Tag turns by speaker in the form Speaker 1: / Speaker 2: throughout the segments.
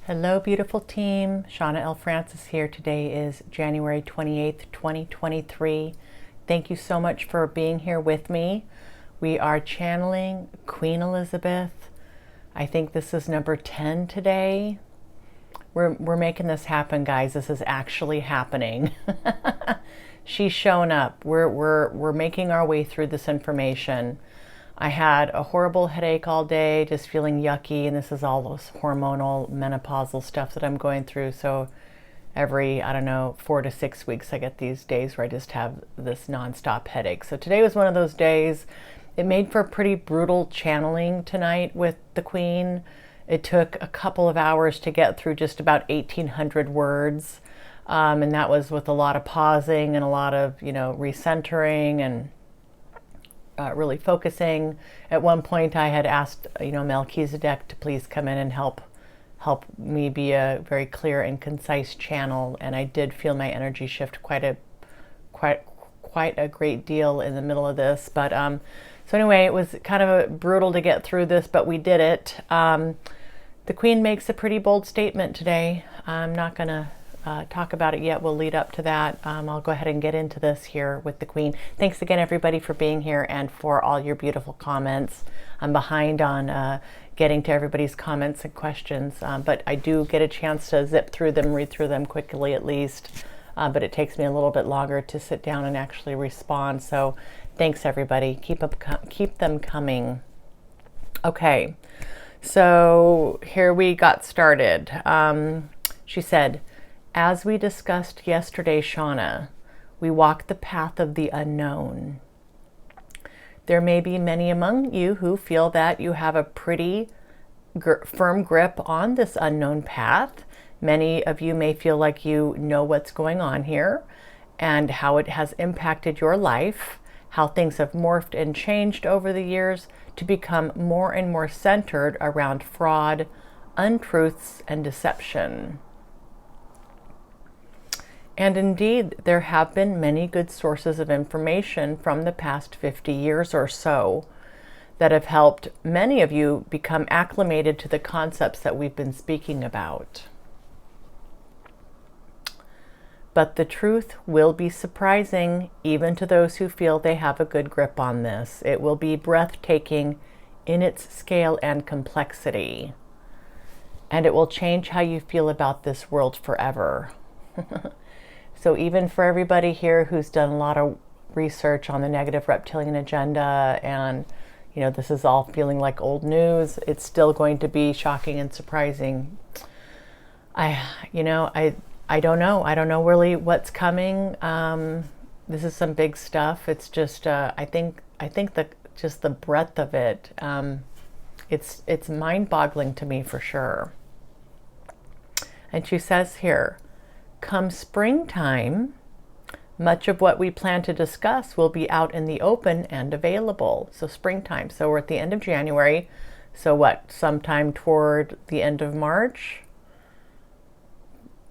Speaker 1: Hello, beautiful team. Shawna L. Francis here. Today is January 28th, 2023. Thank you so much for being here with me. We are channeling Queen Elizabeth. I think this is number 10 today. We're making this happen, guys. This is actually happening. She's shown up. We're making our way through this information. I had a horrible headache all day, just feeling yucky, and this is all those hormonal, menopausal stuff that I'm going through. So every, I don't know, 4 to 6 weeks, I get these days where I just have this nonstop headache. So today was one of those days. It made for a pretty brutal channeling tonight with the Queen. It took a couple of hours to get through just about 1,800 words. And that was with a lot of pausing and a lot of, recentering and really focusing. At one point I had asked, Melchizedek to please come in and help me be a very clear and concise channel, and I did feel my energy shift quite a great deal in the middle of this. But so anyway, it was kind of brutal to get through this, but we did it. The Queen makes a pretty bold statement today. I'm not gonna talk about it yet. We'll lead up to that. I'll go ahead and get into this here with the Queen. Thanks again, everybody, for being here and for all your beautiful comments. I'm behind on getting to everybody's comments and questions, but I do get a chance to zip through them, read through them quickly at least, but it takes me a little bit longer to sit down and actually respond. So thanks, everybody. Keep them coming. Okay, so here we got started. She said, as we discussed yesterday, Shawna, we walk the path of the unknown. There may be many among you who feel that you have a pretty firm grip on this unknown path. Many of you may feel like you know what's going on here and how it has impacted your life, how things have morphed and changed over the years to become more and more centered around fraud, untruths, and deception. And indeed, there have been many good sources of information from the past 50 years or so that have helped many of you become acclimated to the concepts that we've been speaking about. But the truth will be surprising even to those who feel they have a good grip on this. It will be breathtaking in its scale and complexity. And it will change how you feel about this world forever. So even for everybody here who's done a lot of research on the negative reptilian agenda and, this is all feeling like old news, it's still going to be shocking and surprising. I don't know. I don't know really what's coming. This is some big stuff. It's just, I think just the breadth of it, it's mind-boggling to me for sure. And she says here, come springtime, much of what we plan to discuss will be out in the open and available. So springtime. So we're at the end of January. So what, sometime toward the end of March?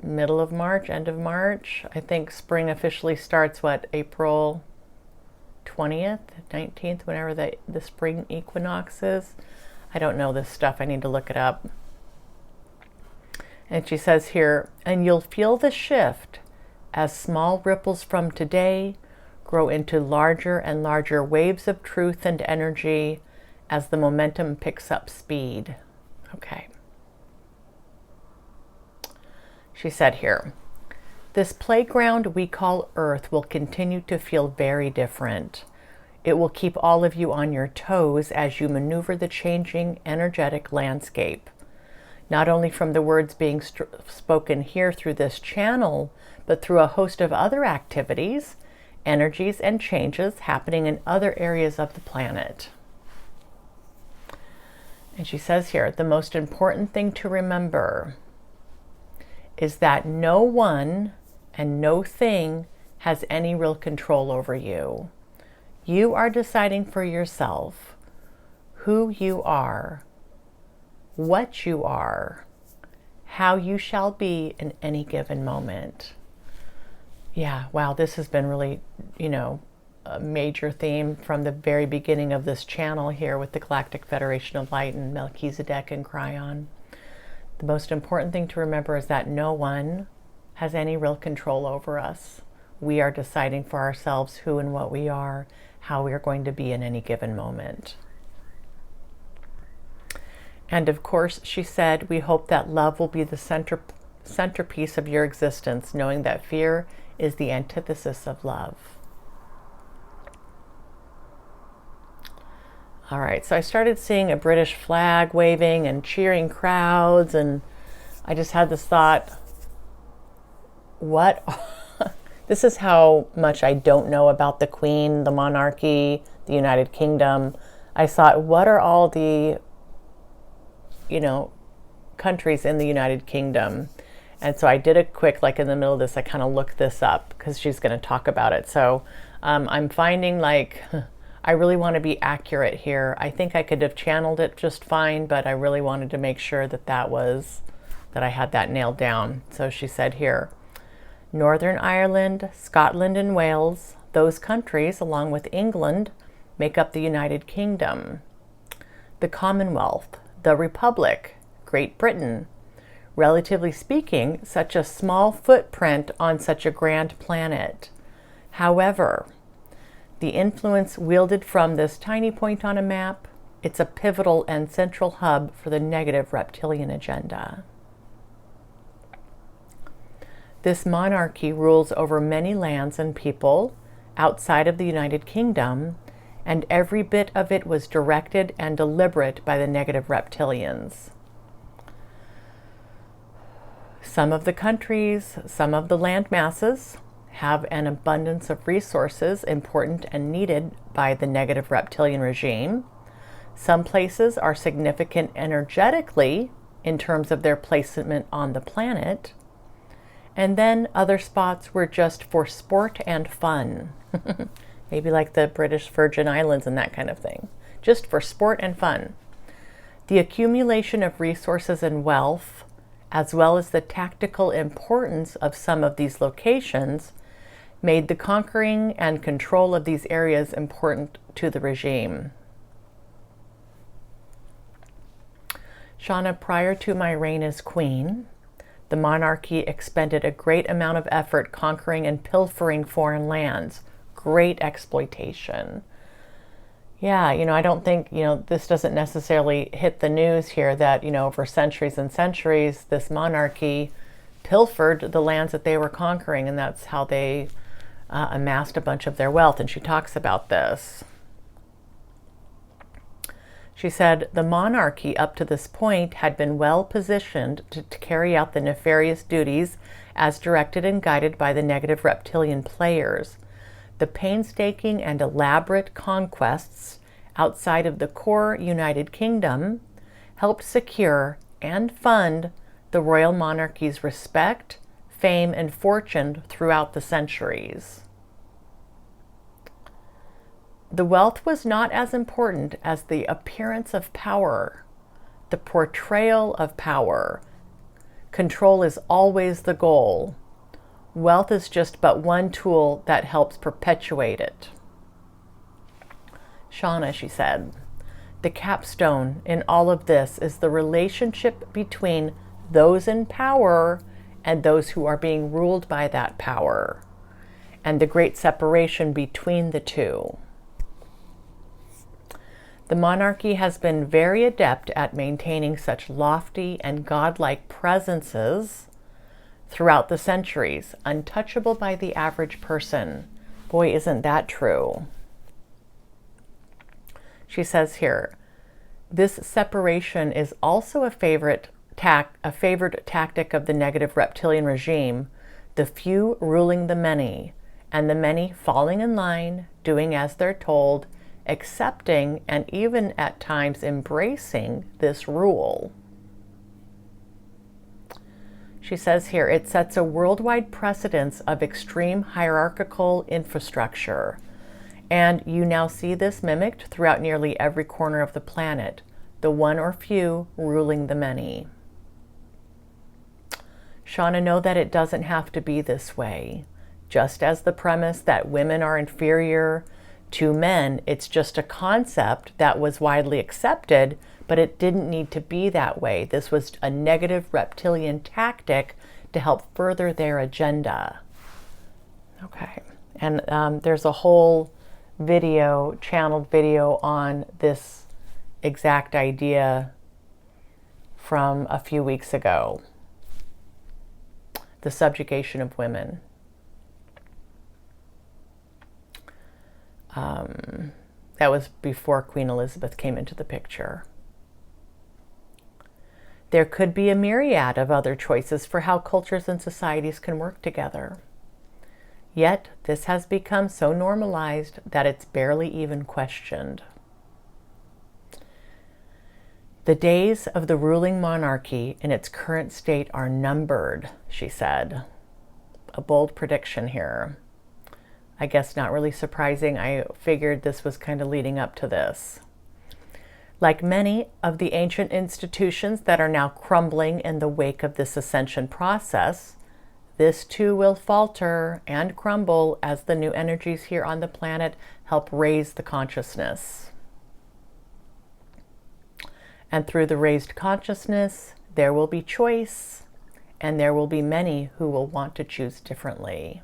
Speaker 1: Middle of March, end of March? I think spring officially starts, what, April 20th, 19th, whenever the spring equinox is. I don't know this stuff. I need to look it up. And she says here, and you'll feel the shift as small ripples from today grow into larger and larger waves of truth and energy as the momentum picks up speed. Okay. She said here, this playground we call Earth will continue to feel very different. It will keep all of you on your toes as you maneuver the changing energetic landscape. Not only from the words being spoken here through this channel, but through a host of other activities, energies, and changes happening in other areas of the planet. And she says here, the most important thing to remember is that no one and no thing has any real control over you. You are deciding for yourself who you are, what you are, how you shall be in any given moment. Yeah, wow, this has been really, a major theme from the very beginning of this channel here with the Galactic Federation of Light and Melchizedek and Cryon. The most important thing to remember is that no one has any real control over us. We are deciding for ourselves who and what we are, how we are going to be in any given moment. And of course, she said, we hope that love will be the centerpiece of your existence, knowing that fear is the antithesis of love. All right, so I started seeing a British flag waving and cheering crowds, and I just had this thought, what? This is how much I don't know about the Queen, the monarchy, the United Kingdom. I thought, what are all the, countries in the United Kingdom? And so I did a quick, like in the middle of this, I kind of looked this up because she's going to talk about it. So I'm finding I really want to be accurate here. I think I could have channeled it just fine, but I really wanted to make sure that I had that nailed down. So she said here, Northern Ireland, Scotland, and Wales, those countries, along with England, make up the United Kingdom. The Commonwealth, the Republic, Great Britain. Relatively speaking, such a small footprint on such a grand planet. However, the influence wielded from this tiny point on a map, it's a pivotal and central hub for the negative reptilian agenda. This monarchy rules over many lands and people outside of the United Kingdom, and every bit of it was directed and deliberate by the negative reptilians. Some of the countries, some of the land masses have an abundance of resources important and needed by the negative reptilian regime. Some places are significant energetically in terms of their placement on the planet. And then other spots were just for sport and fun. Maybe like the British Virgin Islands and that kind of thing. Just for sport and fun. The accumulation of resources and wealth, as well as the tactical importance of some of these locations, made the conquering and control of these areas important to the regime. Shawna, prior to my reign as queen, the monarchy expended a great amount of effort conquering and pilfering foreign lands. Great exploitation. Yeah, I don't think, this doesn't necessarily hit the news here that, for centuries and centuries, this monarchy pilfered the lands that they were conquering, and that's how they amassed a bunch of their wealth. And she talks about this. She said, the monarchy up to this point had been well positioned to carry out the nefarious duties as directed and guided by the negative reptilian players. The painstaking and elaborate conquests outside of the core United Kingdom helped secure and fund the royal monarchy's respect, fame, and fortune throughout the centuries. The wealth was not as important as the appearance of power, the portrayal of power. Control is always the goal. Wealth is just but one tool that helps perpetuate it. Shawna, she said, the capstone in all of this is the relationship between those in power and those who are being ruled by that power, and the great separation between the two. The monarchy has been very adept at maintaining such lofty and godlike presences throughout the centuries, untouchable by the average person. Boy, isn't that true? She says here, this separation is also a favored tactic of the negative reptilian regime, the few ruling the many, and the many falling in line, doing as they're told, accepting and even at times embracing this rule. She says here, it sets a worldwide precedence of extreme hierarchical infrastructure. And you now see this mimicked throughout nearly every corner of the planet, the one or few ruling the many. Shawna, know that it doesn't have to be this way. Just as the premise that women are inferior to men, it's just a concept that was widely accepted but it didn't need to be that way. This was a negative reptilian tactic to help further their agenda. Okay, and there's a whole video, channeled video on this exact idea from a few weeks ago. The subjugation of women. That was before Queen Elizabeth came into the picture. There could be a myriad of other choices for how cultures and societies can work together. Yet, this has become so normalized that it's barely even questioned. The days of the ruling monarchy in its current state are numbered, she said. A bold prediction here. I guess not really surprising. I figured this was kind of leading up to this. Like many of the ancient institutions that are now crumbling in the wake of this ascension process, this too will falter and crumble as the new energies here on the planet help raise the consciousness. And through the raised consciousness, there will be choice, and there will be many who will want to choose differently.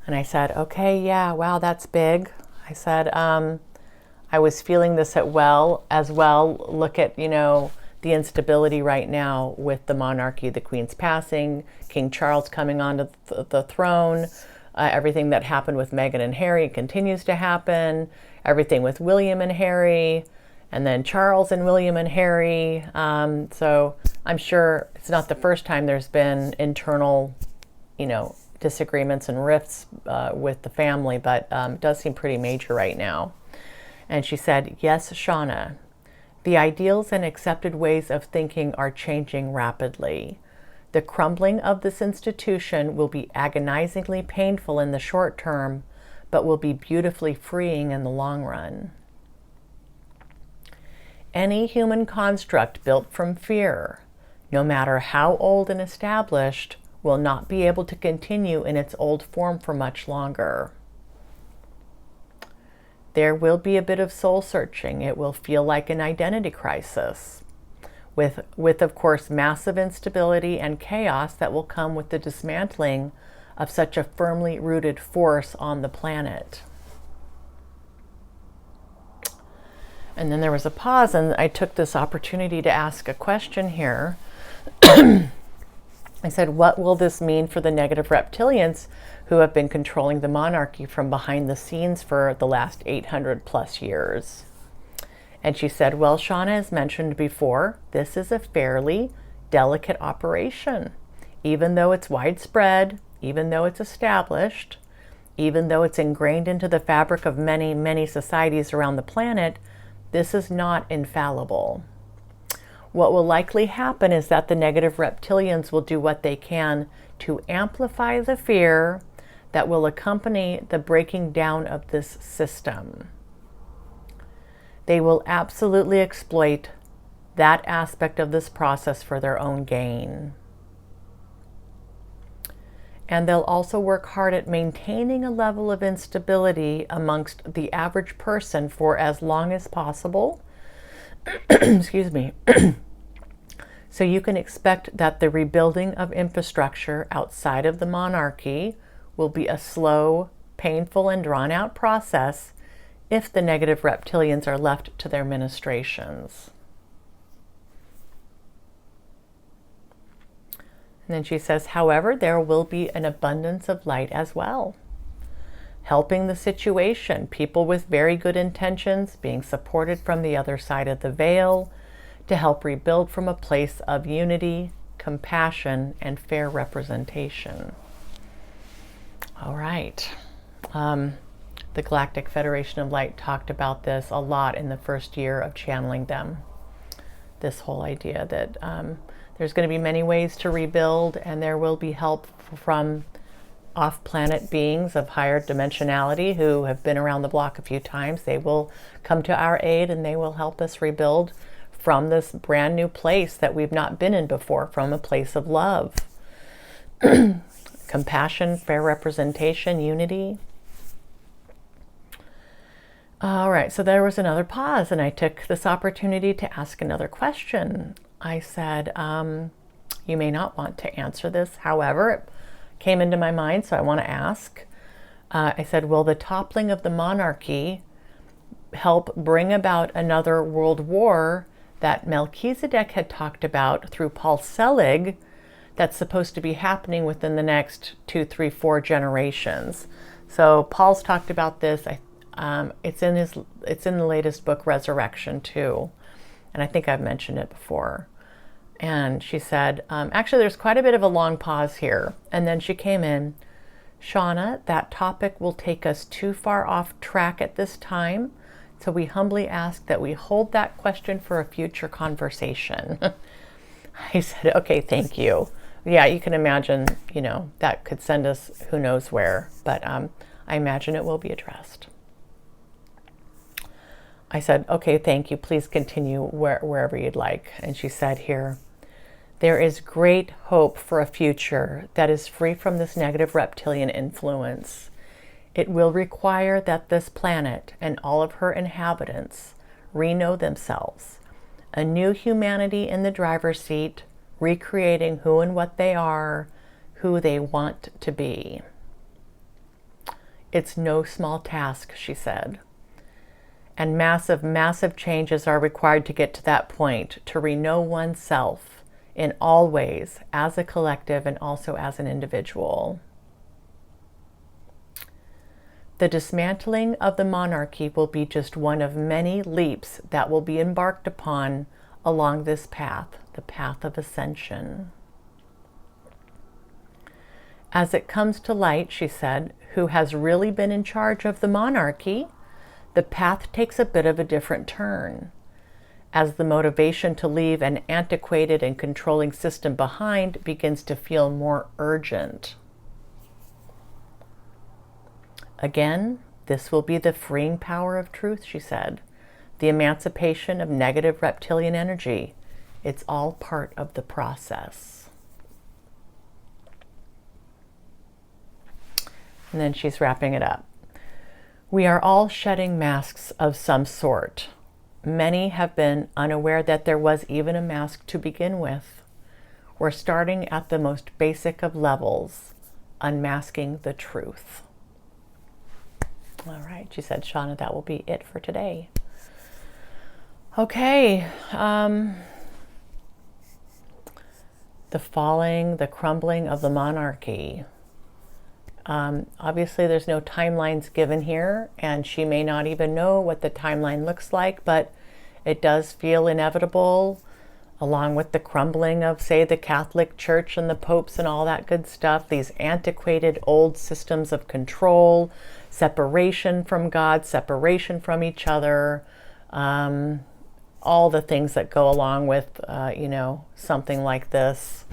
Speaker 1: And I said, okay, yeah, wow, that's big. I said, I was feeling this as well. Look at, the instability right now with the monarchy, the Queen's passing, King Charles coming onto the throne, everything that happened with Meghan and Harry continues to happen, everything with William and Harry, and then Charles and William and Harry. So I'm sure it's not the first time there's been internal, disagreements and rifts with the family, but it does seem pretty major right now. And she said, yes, Shawna, the ideals and accepted ways of thinking are changing rapidly. The crumbling of this institution will be agonizingly painful in the short term, but will be beautifully freeing in the long run. Any human construct built from fear, no matter how old and established, will not be able to continue in its old form for much longer. There will be a bit of soul searching. It will feel like an identity crisis, with of course massive instability and chaos that will come with the dismantling of such a firmly rooted force on the planet. And then there was a pause, and I took this opportunity to ask a question here. I said, what will this mean for the negative reptilians who have been controlling the monarchy from behind the scenes for the last 800 plus years? And she said, well, Shawna, as mentioned before, this is a fairly delicate operation. Even though it's widespread, even though it's established, even though it's ingrained into the fabric of many, many societies around the planet, this is not infallible. What will likely happen is that the negative reptilians will do what they can to amplify the fear that will accompany the breaking down of this system. They will absolutely exploit that aspect of this process for their own gain. And they'll also work hard at maintaining a level of instability amongst the average person for as long as possible. Excuse me. So you can expect that the rebuilding of infrastructure outside of the monarchy will be a slow, painful, and drawn-out process if the negative reptilians are left to their ministrations. And then she says, however, there will be an abundance of light as well, helping the situation, people with very good intentions being supported from the other side of the veil to help rebuild from a place of unity, compassion, and fair representation. All right. The Galactic Federation of Light talked about this a lot in the first year of channeling them. This whole idea that there's going to be many ways to rebuild, and there will be help from off-planet beings of higher dimensionality who have been around the block a few times. They will come to our aid, and they will help us rebuild from this brand new place that we've not been in before, from a place of love, compassion, fair representation, unity. All right, so there was another pause, and I took this opportunity to ask another question. I said, you may not want to answer this, however, it came into my mind, so I want to ask. I said, will the toppling of the monarchy help bring about another world war that Melchizedek had talked about through Paul Selig, that's supposed to be happening within the next 2, 3, 4 generations? So Paul's talked about this. It's in the latest book, Resurrection, too, and I think I've mentioned it before. And she said, actually, there's quite a bit of a long pause here. And then she came in, Shawna, that topic will take us too far off track at this time, so we humbly ask that we hold that question for a future conversation. I said, okay, thank you. Yeah, you can imagine, that could send us who knows where, but I imagine it will be addressed. I said, okay, thank you. Please continue wherever you'd like. And she said here, there is great hope for a future that is free from this negative reptilian influence. It will require that this planet and all of her inhabitants reknow themselves, a new humanity in the driver's seat, recreating who and what they are, who they want to be. It's no small task, she said. And massive, massive changes are required to get to that point, to reknow oneself in all ways, as a collective and also as an individual. The dismantling of the monarchy will be just one of many leaps that will be embarked upon along this path, the path of ascension. As it comes to light, she said, who has really been in charge of the monarchy, the path takes a bit of a different turn, as the motivation to leave an antiquated and controlling system behind begins to feel more urgent. Again, this will be the freeing power of truth, she said, the emancipation of negative reptilian energy. It's all part of the process. And then she's wrapping it up. We are all shedding masks of some sort. Many have been unaware that there was even a mask to begin with. We're starting at the most basic of levels, unmasking the truth. All right, she said, Shawna, that will be it for today. Okay. The falling, the crumbling of the monarchy. Obviously, there's no timelines given here, and she may not even know what the timeline looks like, but it does feel inevitable, along with the crumbling of, say, the Catholic Church and the popes and all that good stuff, these antiquated old systems of control, separation from God, separation from each other, all the things that go along with, something like this.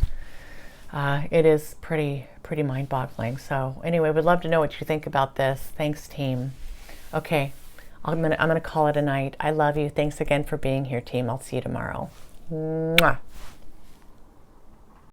Speaker 1: It is pretty mind-boggling. So anyway, would love to know what you think about this. Thanks, team. Okay, I'm gonna call it a night. I love you. Thanks again for being here, team. I'll see you tomorrow. Mwah.